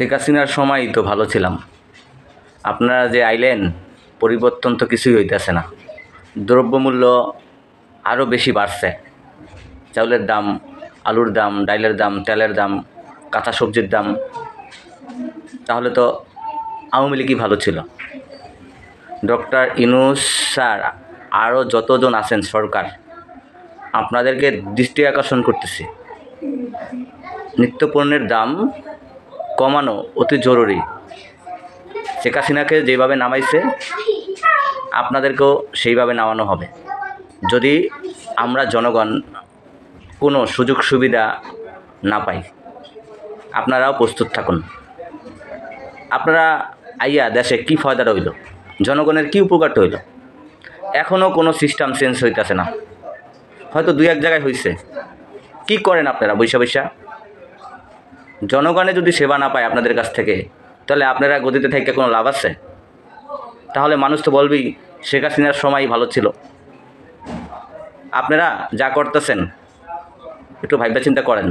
শেখ হাসিনার সময়ই তো ভালো ছিলাম। আপনারা যে আইলেন, পরিবর্তন তো কিছুই হইতেছে না। দ্রব্যমূল্য আরও বেশি বাড়ছে। চাউলের দাম, আলুর দাম, ডাইলের দাম, তেলের দাম, কাঁচা সবজির দাম। তাহলে তো আওয়ামী লীগই ভালো ছিল। ডক্টর ইউনূস স্যার আরও যতজন আছেন সরকার, আপনাদেরকে দৃষ্টি আকর্ষণ করতেছি, নিত্যপণ্যের দাম কমানো অতি জরুরি। শেখ হাসিনাকে যেভাবে নামাইছে আপনাদেরকেও সেইভাবে নামানো হবে। যদি আমরা জনগণ কোনো সুযোগ সুবিধা না পাই, আপনারাও প্রস্তুত থাকুন। আপনারা আইয়া দেশে কী ফায়দাটা হইল, জনগণের কী উপকারটা হইল? এখনও কোনো সিস্টেম চেঞ্জ হইতেছে না। হয়তো দুই এক জায়গায় হয়েছে। কি করেন আপনারা বৈশা বৈশা? জনগণে যদি সেবা না পায় আপনাদের কাছ থেকে, তাহলে আপনারা গদিতে থেকে কোনো লাভ আছে? তাহলে মানুষ তো বলবেই শেখ হাসিনার সময়ই ভালো ছিল। আপনারা যা করতেছেন একটু ভাবনা চিন্তা করেন।